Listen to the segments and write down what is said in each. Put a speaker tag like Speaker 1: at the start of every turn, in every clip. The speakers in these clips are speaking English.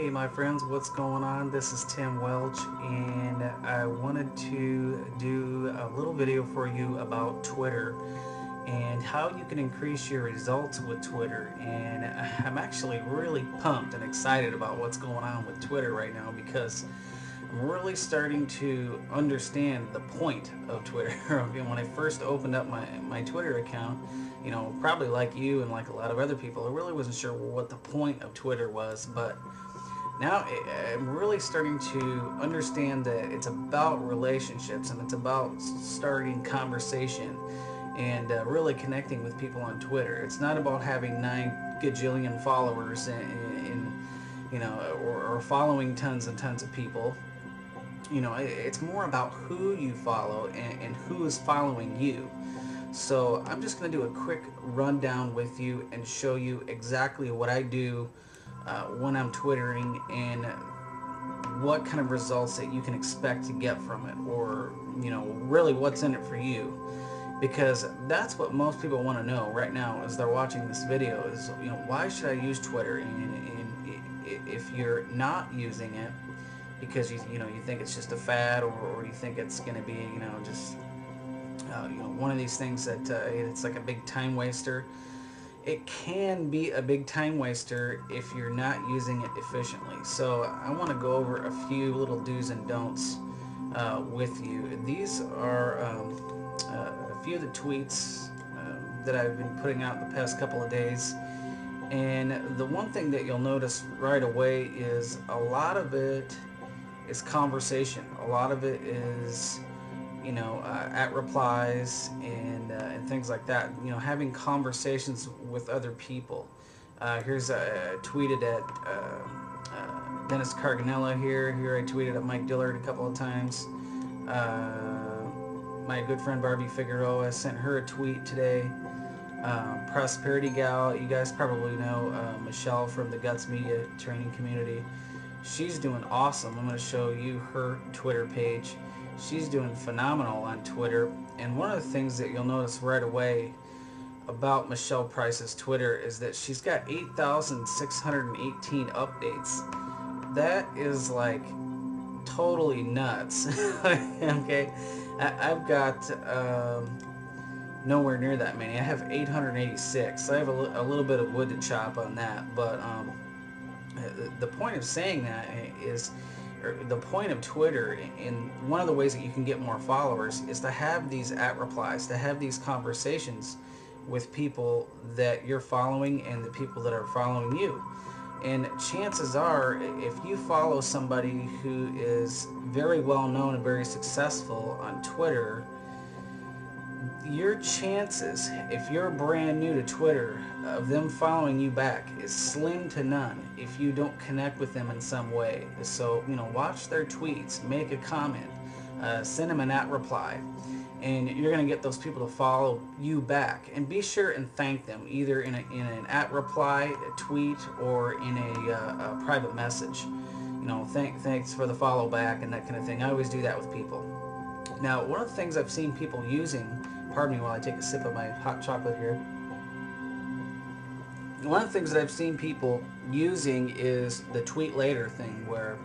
Speaker 1: Hey my friends, what's going on? This is Tim Welch and I wanted to do a little video for you about Twitter and how you can increase your results with Twitter. And I'm actually really pumped and excited about what's going on with Twitter right now because I'm really starting to understand the point of Twitter. Okay, when I first opened up my Twitter account, probably like you and like a lot of other people, I really wasn't sure what the point of Twitter was, but now I'm really starting to understand that it's about relationships and it's about starting conversation and really connecting with people on Twitter. It's not about having 9 gajillion followers or following tons and tons of people. It's more about who you follow and who is following you. So I'm just going to do a quick rundown with you and show you exactly what I do when I'm twittering and what kind of results that you can expect to get from it, or really what's in it for you, because that's what most people want to know right now as they're watching this video is, why should I use Twitter? And if you're not using it because you think it's just a fad, or you think it's going to be just one of these things that it's like a big time waster. It can be a big time waster if you're not using it efficiently. So I want to go over a few little do's and don'ts with you. These are a few of the tweets that I've been putting out the past couple of days. And the one thing that you'll notice right away is a lot of it is conversation. A lot of it is at replies and things like that. Having conversations with other people. Here's tweeted at Dennis Carganella here. Here I tweeted at Mike Dillard a couple of times. My good friend Barbie Figueroa sent her a tweet today. Prosperity Gal, you guys probably know Michelle from the Guts Media training community. She's doing awesome. I'm going to show you her Twitter page. She's doing phenomenal on Twitter. And one of the things that you'll notice right away about Michelle Price's Twitter is that she's got 8,618 updates. That is like totally nuts. Okay, I've got nowhere near that many. I have 886. I have a little bit of wood to chop on that, but the point of saying that is, or the point of Twitter, and one of the ways that you can get more followers, is to have these at replies, to have these conversations with people that you're following and the people that are following you. And chances are, if you follow somebody who is very well known and very successful on Twitter, your chances, if you're brand new to Twitter, of them following you back is slim to none if you don't connect with them in some way. So, watch their tweets, make a comment, send them an at reply, and you're going to get those people to follow you back. And be sure and thank them, either in an at reply, a tweet, or in a private message. Thanks for the follow back and that kind of thing. I always do that with people. Now, one of the things I've seen people using, pardon me while I take a sip of my hot chocolate here. One of the things that I've seen people using is the tweet later thing, where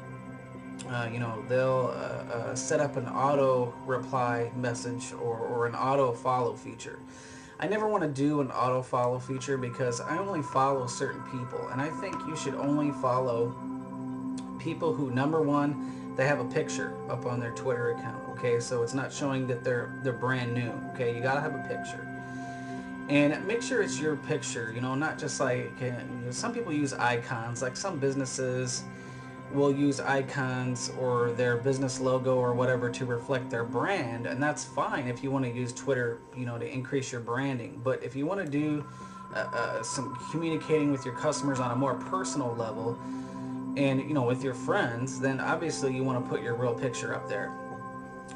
Speaker 1: they'll set up an auto reply message or an auto follow feature. I never want to do an auto follow feature because I only follow certain people, and I think you should only follow people who, number one, they have a picture up on their Twitter account. Okay, so it's not showing that they're brand new. Okay, you gotta have a picture, and make sure it's your picture. Not just like some people use icons. Like some businesses will use icons or their business logo or whatever to reflect their brand, and that's fine if you want to use Twitter, to increase your branding. But if you want to do some communicating with your customers on a more personal level, and with your friends, then obviously you want to put your real picture up there.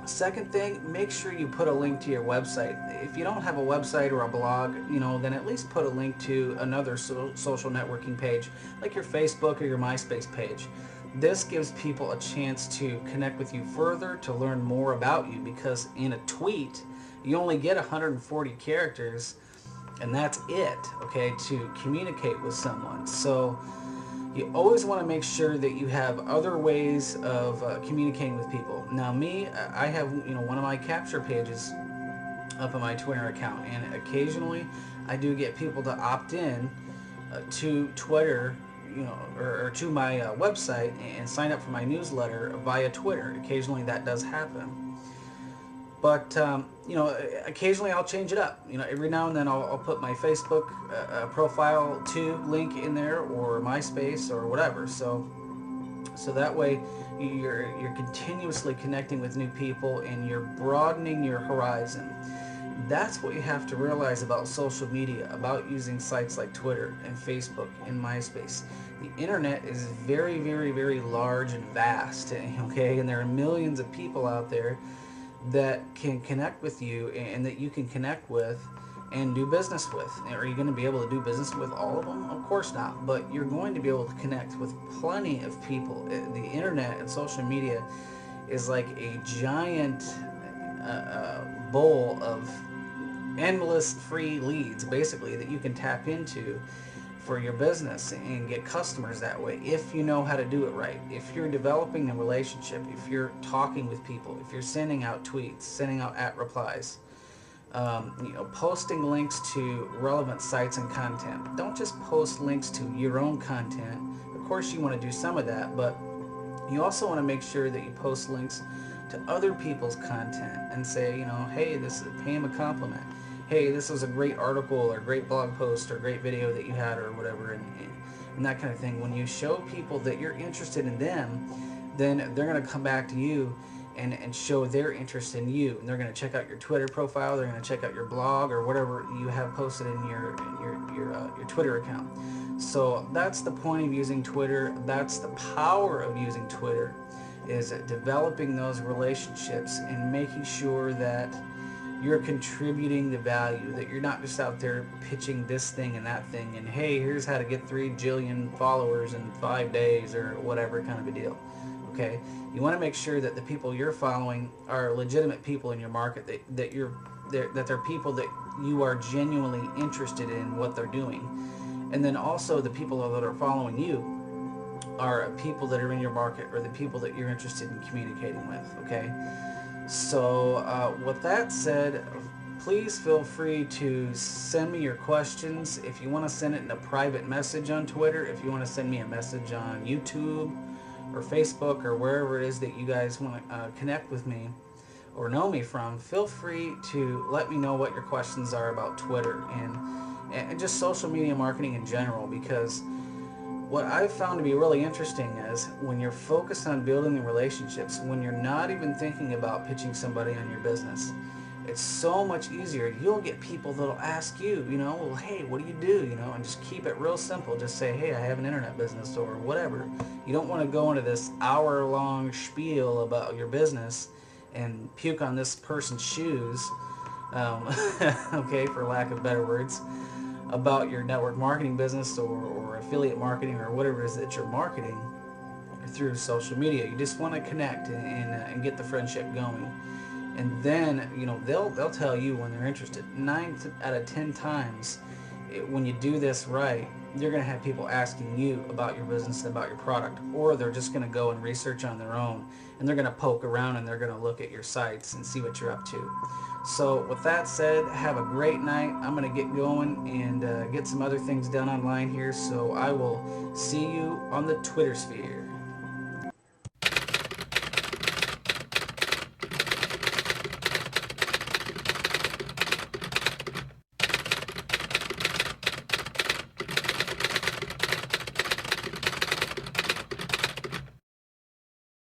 Speaker 1: Second thing, make sure you put a link to your website. If you don't have a website or a blog, then at least put a link to another social networking page, like your Facebook or your MySpace page. This gives people a chance to connect with you further, to learn more about you, because in a tweet, you only get 140 characters, and that's it, okay, to communicate with someone. So you always want to make sure that you have other ways of communicating with people. Now me, I have, one of my capture pages up on my Twitter account, and occasionally I do get people to opt in to Twitter, or to my website and sign up for my newsletter via Twitter. Occasionally that does happen. But, occasionally I'll change it up. Every now and then I'll put my Facebook profile to link in there, or MySpace, or whatever. So that way you're continuously connecting with new people and you're broadening your horizon. That's what you have to realize about social media, about using sites like Twitter and Facebook and MySpace. The internet is very, very, very large and vast, okay? And there are millions of people out there that can connect with you and that you can connect with and do business with. Are you going to be able to do business with all of them? Of course not, but you're going to be able to connect with plenty of people. The internet and social media is like a giant bowl of endless free leads, basically, that you can tap into for your business and get customers that way, if you know how to do it right. If you're developing a relationship, if you're talking with people, if you're sending out tweets, sending out @replies, posting links to relevant sites and content. Don't just post links to your own content. Of course you want to do some of that, but you also want to make sure that you post links to other people's content and say, hey, pay them a compliment. Hey, this was a great article or great blog post or great video that you had, or whatever, and that kind of thing. When you show people that you're interested in them, then they're going to come back to you and show their interest in you, and they're going to check out your Twitter profile, they're going to check out your blog or whatever you have posted in your Twitter account. So that's the point of using Twitter. That's the power of using Twitter, is developing those relationships and making sure that you're contributing the value, that you're not just out there pitching this thing and that thing and, hey, here's how to get 3 jillion followers in 5 days or whatever kind of a deal. Okay, you want to make sure that the people you're following are legitimate people in your market, that they're people that you are genuinely interested in what they're doing. And then also the people that are following you are people that are in your market, or the people that you're interested in communicating with. Okay, so with that said, please feel free to send me your questions. If you want to send it in a private message on Twitter, if you want to send me a message on YouTube or Facebook or wherever it is that you guys want to connect with me or know me from, feel free to let me know what your questions are about Twitter and just social media marketing in general, because what I've found to be really interesting is when you're focused on building the relationships, when you're not even thinking about pitching somebody on your business, it's so much easier. You'll get people that'll ask you, well, hey, what do you do? And just keep it real simple. Just say, hey, I have an internet business or whatever. You don't want to go into this hour-long spiel about your business and puke on this person's shoes, okay, for lack of better words, about your network marketing business or affiliate marketing or whatever it is that you're marketing through social media. You just want to connect and get the friendship going. And then, they'll tell you when they're interested. 9 out of 10 times, when you do this right, you're going to have people asking you about your business and about your product, or they're just going to go and research on their own, and they're going to poke around and they're going to look at your sites and see what you're up to. So with that said, have a great night. I'm going to get going and get some other things done online here, so I will see you on the Twitter sphere.